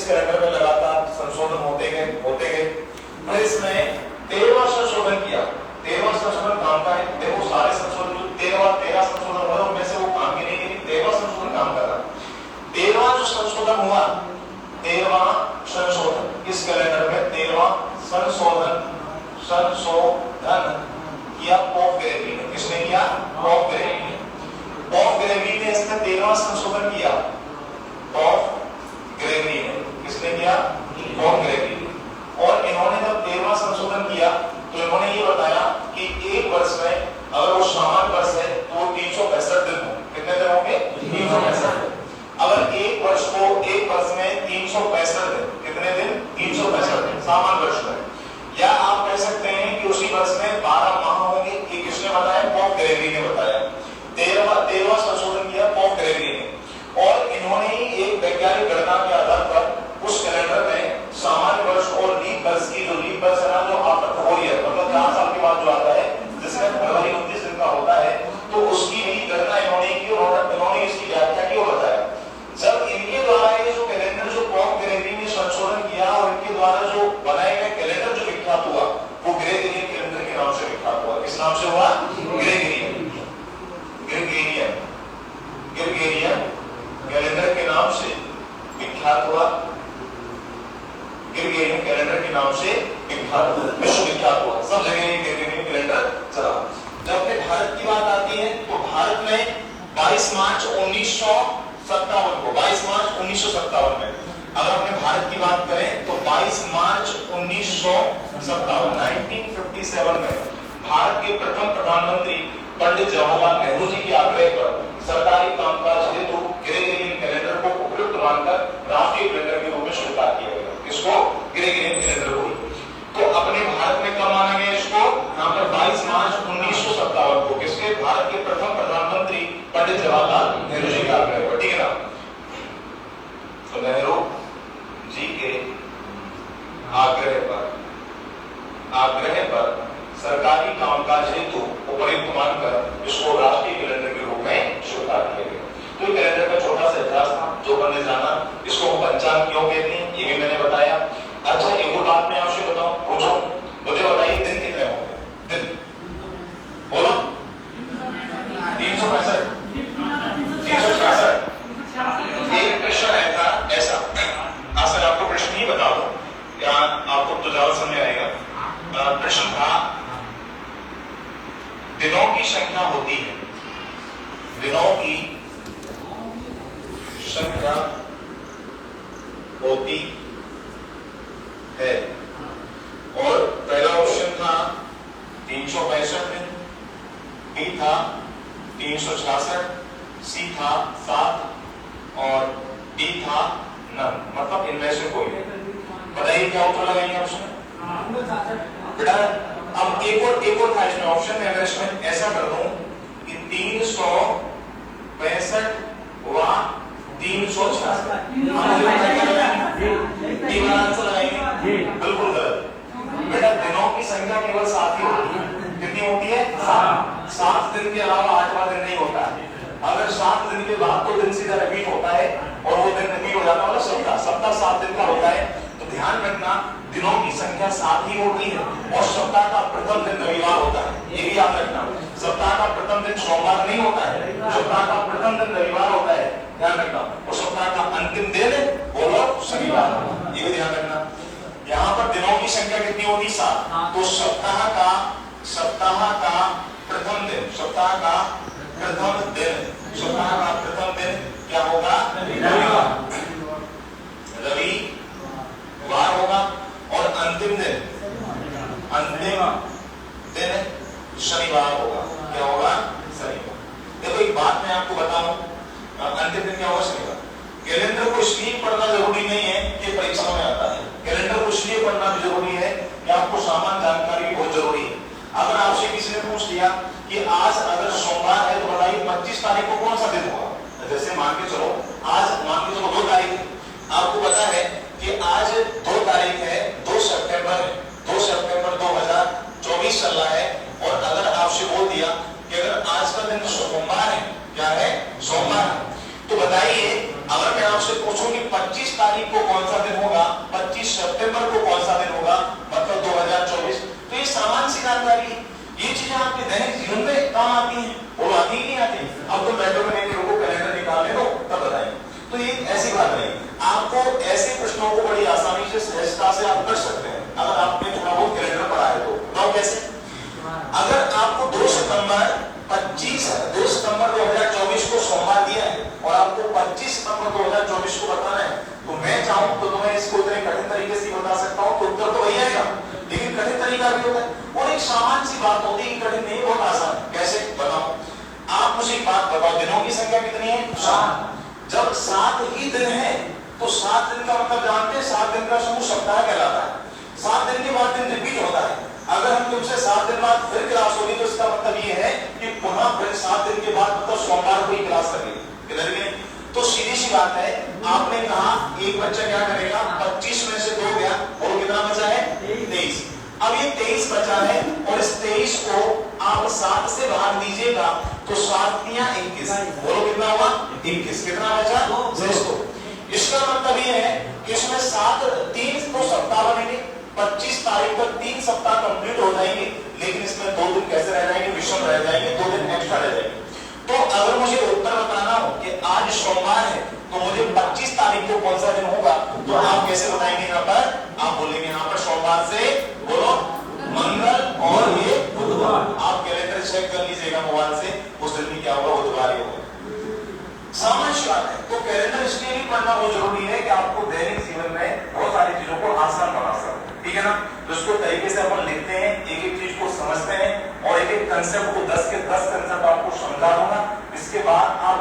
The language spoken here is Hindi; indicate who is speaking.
Speaker 1: कैलेंडर में लगातार संशोधन होते गए। फिर इसमें 13वां संशोधन किया। 13वां संशोधन काम का है। देखो सारे संशोधन 13 संशोधन हुए उनमें से वो काम की नहीं करी, 13वां संशोधन काम कर रहा। 13वां जो संशोधन हुआ, 13वां संशोधन इस कैलेंडर में 13वां संशोधन किया पोप ग्रेगरी ने। किसने किया? पोप ग्रेगरी ने। पोप ग्रेगरी ने इसमें 13वां संशोधन किया। पोप ग्रेगरी ने। किसने किया? पोप ग्रेगरी ने। और इन्होंने जब 13वां संशोधन किया तो इन्होंने ये बताया कि एक वर्ष में अगर वो सामान्य वर्ष है तो 365 दिन होंगे। कितने दिन होंगे? 365 दिन। अगर एक वर्ष में 365 दिन, कितने दिन? 365 दिन सामान्य वर्ष में। या आप कह सकते हैं कि उसी वर्ष में 12 माह होंगे। ये किसने बताया? पोप ग्रेगरी ने बताया। 13वां संशोधन किया पोप ग्रेगरी ने। और इन्होंने एक वैज्ञानिक गणना के आधार पर उस कैलेंडर में सामान्य वर्ष और लीप वर्ष की, जो लीप वर्ष है ना, जो आपका हो रही है, मतलब 4 साल के बाद जो आता है, जिसमें फरवरी 29 दिन का होता है, तो उसकी भी गणना इन्होंने की और इन्होंने इसकी व्याख्या की और बताया। जब इनके द्वारा ये जो कैलेंडर जो पोप ग्रेगरी ने संशोधन किया और इनके द्वारा जो बनाए गए कैलेंडर जो विख्यात हुआ, वो ग्रेगोरियन कैलेंडर के नाम से विख्यात हुआ। किस नाम से हुआ? ग्रेगोरियन कैलेंडर के नाम से विख्यात हुआ। ग्रेगोरियन कैलेंडर के नाम से विख्यात हुआ, विश्व विख्यात हुआ। सब जगह ये ग्रेगोरियन कैलेंडर चला। जब फिर भारत की बात आती है तो भारत में 22 मार्च 1957 को, 22 मार्च 1957 में, अगर अपने भारत की बात करें तो 22 मार्च 1957 में भारत के प्रथम प्रधानमंत्री पंडित जवाहरलाल नेहरू जी के आग्रह पर सरकारी कामकाज हेतु ग्रेगोरियन कैलेंडर को उपयुक्त मानकर राष्ट्रीय कैलेंडर के रूप में स्वीकार किया गया। किसको? ग्रेगोरियन कैलेंडर को। तो अपने भारत में कब माना गया इसको? यहाँ पर 22 मार्च 1957 को। किसके? भारत के प्रथम प्रधानमंत्री पंडित जवाहरलाल नेहरू जी के आग्रह पर। ठीक है ना? तो नेहरू जी के आग्रह पर सरकारी कामकाज हेतु उपयुक्त मानकर इसको राष्ट्रीय कैलेंडर के रूप में स्वीकार किया गया। तो कैलेंडर का छोटा सा इतिहास था जो मैंने जाना। इसको पंचांग क्यों कहते हैं ये भी मैंने बताया। अच्छा, एक और बात मैं आपसे बताऊं, पूछो, मुझे बताइए दिन कितने होंगे? दिन बोलो। 365, 366। एक प्रश्न आया था ऐसा, सर आपको प्रश्न ही बता दो, या आपको तो ज्यादा समझ आएगा। प्रश्न था, दिनों की संख्या होती है, दिनों की संख्या होती है, और पहला ऑप्शन था 365 दिन, बी था 366, सी था 7 और डी था 9। मतलब इनमें से कोई नहीं। बताइए क्या उत्तर लगाएंगे उसमें? बेटा अब एक और था इसमें ऑप्शन में। अगर इसमें ऐसा कर दूं कि 365 व 366 आंसर लगाएंगे? बिल्कुल गलत। बेटा दिनों की संख्या केवल 7 ही होती है। कितनी होती है? 7 दिन के अलावा 8वां दिन नहीं होता है। अगर 7 दिन के बाद तो दिन सीधा रिपीट होता है और वो दिन रिपीट हो जाता है, सप्ताह 7 दिन का होता है। तो ध्यान रखना, दिनों की संख्या 7 ही होती है और सप्ताह का प्रथम दिन रविवार होता है। ये भी याद रखना, सप्ताह का प्रथम दिन सोमवार नहीं होता है, सप्ताह का प्रथम दिन रविवार होता है। ध्यान रखना। और सप्ताह का अंतिम दिन बोलो शनिवार, ये भी ध्यान रखना। यहाँ पर दिनों की संख्या कितनी होती? 7। तो सप्ताह का प्रथम दिन, सप्ताह का प्रथम दिन क्या होगा? रविवार होगा। और अंतिम दिन शनिवार होगा। क्या होगा? शनिवार। देखो एक बात मैं आपको बताऊं, अंतिम दिन क्या होगा? शनिवार। कैलेंडर को इसलिए पढ़ना जरूरी नहीं है कि परीक्षा में आता है। कैलेंडर को इसलिए पढ़ना भी जरूरी है कि आपको सामान्य जानकारी बहुत जरूरी है। अगर आपसे किसी ने पूछ लिया कि आज अगर सोमवार है तो बताइए 25 तारीख को कौन सा दिन होगा? जैसे मान के चलो, आज मान के चलो 2 तारीख है। आपको पता है कि आज 2 तारीख है, 2 सितंबर है, 2 सितंबर 2024 चल रहा है। और अगर आपसे बोल दिया कि अगर आज का दिन सोमवार है, क्या है? सोमवार। तो बताइए, अगर मैं आपसे पूछूं कि 25 तारीख तारीख को कौन सा दिन होगा, 25 सितंबर को कौन सा दिन होगा, मतलब 2024। तो ये सामान्य सी जानकारी है, ये चीजें आपके दैनिक जीवन में काम आती हैं, वो आती ही नहीं आती। अब तो बैठो में लोगों कैलेंडर निकालने दो तब बताएंगे। तो ये ऐसी बात नहीं, आपको ऐसे प्रश्नों को बड़ी आसानी से सहजता से आप कर सकते हैं अगर आपने थोड़ा बहुत कैलेंडर पढ़ा है तो कैसे? अगर आपको 2 सितंबर 2024 को सोमवार दिया है और आपको 25 सितंबर 2024 को बताना है, तो मैं चाहूं तो तुम्हें इसको इतने कठिन तरीके से बता सकता हूं, तो उत्तर तो वही आएगा, लेकिन कठिन तरीका भी होता है और एक सामान्य सी बात होती है कि कठिन नहीं, बहुत आसान। कैसे बताओ? आप मुझे एक बात बताओ, दिनों की संख्या कितनी है? 7। जब 7 ही दिन है तो 7 दिन का मतलब जानते हैं, 7 दिन का समूह सप्ताह कहलाता है। 7 दिन के बाद दिन रिपीट होता है। अगर हम तुमसे 7 दिन बाद फिर क्लास होगी तो इसका मतलब ये है कि पुनः फिर 7 दिन के बाद मतलब सोमवार को ही क्लास लगेगी। किधर गए? तो सीधी सी बात है, आपने कहा एक बच्चा क्या करेगा, 25 में से 2 गया और कितना बचा है? 23। अब ये 23 बचा है और इस 23 को आप 7 से भाग दीजिएगा तो 7 या 21, बोलो कितना हुआ? 21। कितना बचा? 6। इसका मतलब ये है कि इसमें 3 तो सप्ताह बनेंगे, 25 तारीख तक 3 सप्ताह कंप्लीट हो जाएंगे, लेकिन इसमें 2 दिन कैसे रह जाएंगे? विषम रह जाएंगे, 2 दिन एक्स्ट्रा रह जाएंगे। तो अगर मुझे उत्तर बताना हो कि आज सोमवार है तो मुझे 25 तारीख को कौन सा दिन होगा, तो आप कैसे बताएंगे? यहाँ पर आप बोलेंगे यहाँ पर सोमवार से बोलो मंगल और ये बुधवार। आप कैलेंडर चेक कर लीजिएगा मोबाइल से, उस दिन में क्या होगा? बुधवार ही होगा। सामान्य बात है। तो कैलेंडर इसलिए भी पढ़ना बहुत जरूरी है कि आपको दैनिक जीवन में बहुत सारी चीजों को आसान बना सके, ठीक है ना? जिसको तरीके से अपन लिखते हैं, एक एक चीज को समझते हैं और एक एक कंसेप्ट को 10 के 10 कंसेप्ट आपको समझा दूंगा। इसके बाद आप